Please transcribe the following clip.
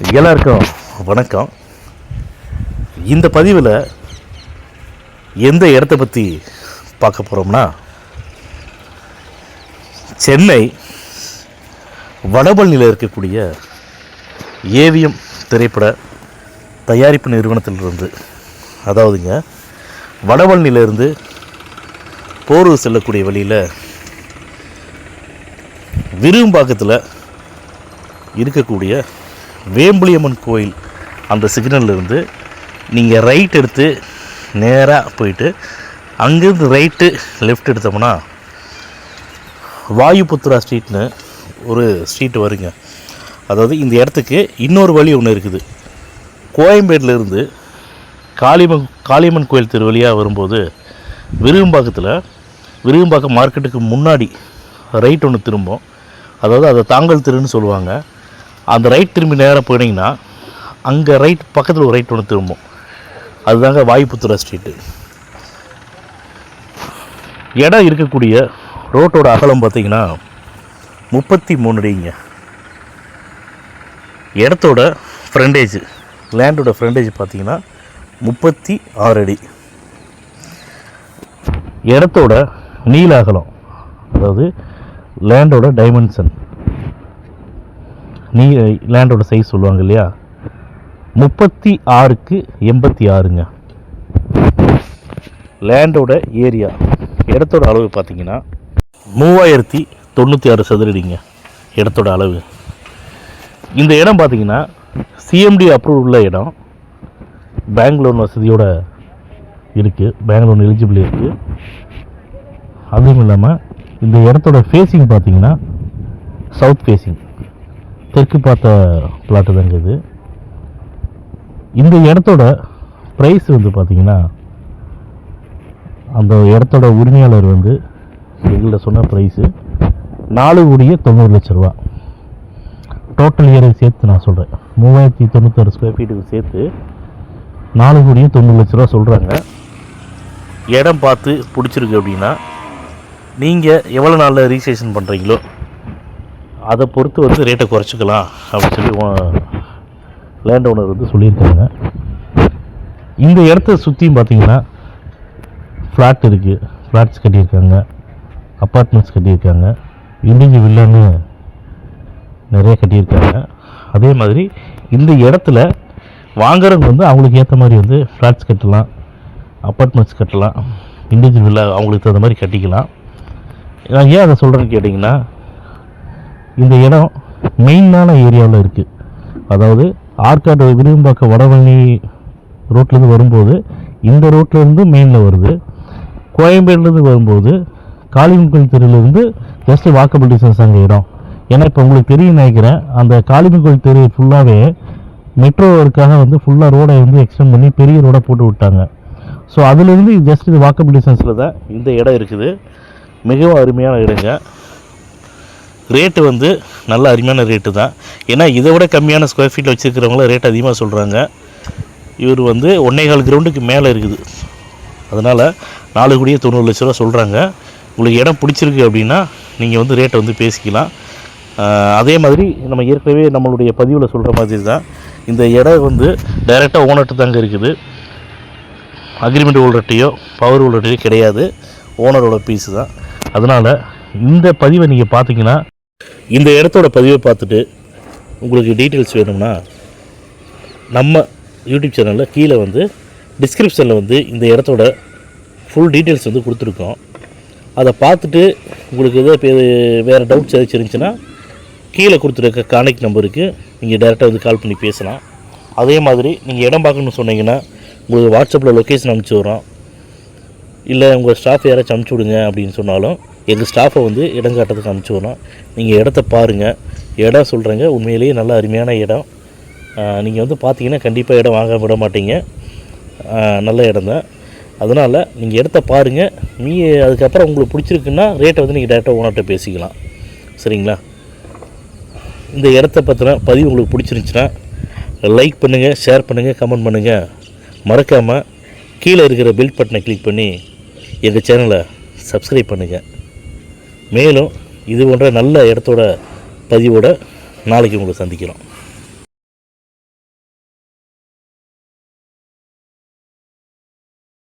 எல்லாருக்கும் வணக்கம். இந்த பதிவில் எந்த இடத்த பற்றி பார்க்க போகிறோம்னா, சென்னை வடபழனியில் இருக்கக்கூடிய ஏவிஎம் திரைப்பட தயாரிப்பு நிறுவனத்திலிருந்து, அதாவதுங்க வடபழனியிலிருந்து போரூர் செல்லக்கூடிய வழியில் விரும்பாக்கத்தில் இருக்கக்கூடிய வேம்புலியம்மன் கோயில் அந்த சிக்னல்லிருந்து நீங்கள் ரைட் எடுத்து நேராக போயிட்டு அங்கேருந்து ரைட்டு லெஃப்ட் எடுத்தோம்னா வாயுபுத்ரா ஸ்ட்ரீட்னு ஒரு ஸ்ட்ரீட் வருங்க. அதாவது இந்த இடத்துக்கு இன்னொரு வழி ஒன்று இருக்குது. கோயம்பேட்டிலேருந்து காளியம்மன் கோயில் தெரு வழியாக வரும்போது விருகம்பாக்கம் மார்க்கெட்டுக்கு முன்னாடி ரைட் ஒன்று திரும்பும். அதாவது அதை தாங்கல் தெருன்னு சொல்லுவாங்க. அந்த ரைட் திரும்பி நேராக போனீங்கன்னா அங்கே ரைட் பக்கத்தில் ஒரு ரைட் ஒன்று திரும்பும். அதுதாங்க வாயுபுத்ரா ஸ்ட்ரீட்டு. இடம் இருக்கக்கூடிய ரோட்டோட அகலம் பார்த்திங்கன்னா 33 அடிங்க. இடத்தோட ஃப்ரண்டேஜ், லேண்டோட ஃப்ரண்டேஜ் பார்த்திங்கன்னா 36 அடி. இடத்தோட நீள அகலம், அதாவது லேண்டோட டைமென்ஷன், லேண்டோட சைஸ் சொல்லுவாங்க இல்லையா, 36க்கு 86ங்க. லேண்டோட ஏரியா, இடத்தோட அளவு பார்த்திங்கன்னா 3096 சதுரடிங்க இடத்தோட அளவு. இந்த இடம் பார்த்திங்கன்னா சிஎம்டி அப்ரூவ் உள்ள இடம். பேங்க் லோன் வசதியோடு இருக்குது, பேங்க் லோன் எலிஜிபிள் இருக்குது. அதுவும் இல்லாமல் இந்த இடத்தோட ஃபேஸிங் பார்த்திங்கன்னா சவுத் ஃபேஸிங், தெற்கு பார்த்த பிளாட்டு தாங்க இது. இந்த இடத்தோட ப்ரைஸ் பார்த்திங்கன்னா, அந்த இடத்தோட உரிமையாளர் எங்கள்கிட்ட சொன்ன ப்ரைஸு 4,90,00,000 ரூபா. டோட்டல் ஏரியா சேர்த்து நான் சொல்கிறேன், 3096 ஸ்கொயர் ஃபீட்டுக்கு சேர்த்து 4,90,00,000 ரூபா சொல்கிறாங்க. இடம் பார்த்து பிடிச்சிருக்கு அப்படின்னா நீங்கள் எவ்வளோ நாளில் ரிஜிஸ்ட்ரேஷன் பண்ணுறீங்களோ அதை பொறுத்து ரேட்டை குறைச்சிக்கலாம் அப்படின்னு சொல்லி லேண்ட் ஓனர் சொல்லியிருக்காங்க. இந்த இடத்த சுற்றியும் பார்த்திங்கன்னா ஃப்ளாட் இருக்குது, ஃப்ளாட்ஸ் கட்டியிருக்காங்க, அப்பார்ட்மெண்ட்ஸ் கட்டியிருக்காங்க, இண்டிஜி வில்லான்னு நிறைய கட்டியிருக்காங்க. அதே மாதிரி இந்த இடத்துல வாங்குறவங்க அவங்களுக்கு ஏற்ற மாதிரி ஃப்ளாட்ஸ் கட்டலாம், அப்பார்ட்மெண்ட்ஸ் கட்டலாம், இண்டிஜி வில்லா அவங்களுக்கு தகுந்த மாதிரி கட்டிக்கலாம். நான் ஏன் அதை சொல்கிறேன்னு கேட்டிங்கன்னா, இந்த இடம் மெயினான ஏரியாவில் இருக்குது. அதாவது ஆற்காடு விருகம்பாக்கம் வடபழனி ரோட்லேருந்து வரும்போது இந்த ரோட்லேருந்து மெயினில் வருது. கோயம்பேடுலேருந்து வரும்போது காளியம்மன் கோயில் தெருவிலேருந்து ஜஸ்ட் வாக்கபிள் டிஸ்டன்ஸ் அங்கே இடம். ஏன்னா இப்போ உங்களுக்கு தெரியும் நினைக்கிறேன், அந்த காளியம்மன் கோயில் தெரு ஃபுல்லாகவே மெட்ரோவுக்காக ஃபுல்லாக ரோடை எக்ஸ்டெண்ட் பண்ணி பெரிய ரோடை போட்டு விட்டாங்க. ஸோ அதுலேருந்து ஜஸ்ட் இது வாக்கபிள் டிஸ்டன்ஸில் தான் இந்த இடம் இருக்குது. மிகவும் அருமையான இடங்க. ரேட்டு நல்ல அருமையான ரேட்டு தான். ஏன்னா இதை விட கம்மியான ஸ்கொயர் ஃபீட்டில் வச்சுருக்கிறவங்கள ரேட் அதிகமாக சொல்கிறாங்க. இவர் 1.25 கிரவுண்டுக்கு மேலே இருக்குது. அதனால் 4,90,00,000 ரூபா சொல்கிறாங்க. உங்களுக்கு இடம் பிடிச்சிருக்கு அப்படின்னா நீங்கள் ரேட்டை பேசிக்கலாம். அதே மாதிரி நம்ம ஏற்கனவே நம்மளுடைய பதிவில் சொல்கிற மாதிரி தான் இந்த இடம் டைரெக்டாக ஓனர்கிட்ட தாங்க இருக்குது. அக்ரிமெண்ட் ஹோல்டர்ட்டையோ பவர் ஹோல்டர்ட்டையோ கிடையாது, ஓனரோட பீஸு தான். அதனால் இந்த பதிவை நீங்கள் பார்த்தீங்கன்னா, இந்த இடத்தோட பதிவை பார்த்துட்டு உங்களுக்கு டீட்டெயில்ஸ் வேணும்னா நம்ம யூடியூப் சேனலில் கீழே டிஸ்கிரிப்ஷனில் இந்த இடத்தோட ஃபுல் டீட்டெயில்ஸ் கொடுத்துருக்கோம். அதை பார்த்துட்டு உங்களுக்கு வேறு டவுட்ஸ் ஏதாச்சும் இருந்துச்சுன்னா கீழே கொடுத்துருக்க கான்டாக்ட் நம்பருக்கு நீங்கள் டேரெக்டாக கால் பண்ணி பேசலாம். அதே மாதிரி நீங்கள் இடம் பார்க்கணுன்னு சொன்னீங்கன்னா உங்களுக்கு வாட்ஸ்அப்பில் லொக்கேஷன் அனுப்பிச்சி வரோம். இல்லை உங்கள் ஸ்டாஃப் யாராச்சும் அனுப்பிச்சி விடுங்க அப்படின்னு சொன்னாலும் எங்கள் ஸ்டாஃபை இடம் காட்டுறதுக்கு அனுப்பிச்சி வரோம். நீங்கள் இடத்த பாருங்கள், இடம் சொல்கிறேங்க, உண்மையிலேயே நல்ல அருமையான இடம். நீங்கள் பார்த்தீங்கன்னா கண்டிப்பாக இடம் வாங்க விட மாட்டீங்க, நல்ல இடம் தான். அதனால் நீங்கள் இடத்த பாருங்கள். அதுக்கப்புறம் உங்களுக்கு பிடிச்சிருக்குன்னா ரேட்டை நீங்கள் டேரெக்டாக ஓனர்கிட்ட பேசிக்கலாம். சரிங்களா? இந்த இடத்த பற்றின பதிவு உங்களுக்கு பிடிச்சிருந்துச்சுன்னா லைக் பண்ணுங்கள், ஷேர் பண்ணுங்கள், கமெண்ட் பண்ணுங்கள். மறக்காமல் கீழே இருக்கிற பெல் பட்டனை கிளிக் பண்ணி எங்கள் சேனலை சப்ஸ்கிரைப் பண்ணுங்கள். மேலும் இது போன்ற நல்ல இடத்தோட பதிவோடு நாளைக்கு உங்களை சந்திக்கிறோம்.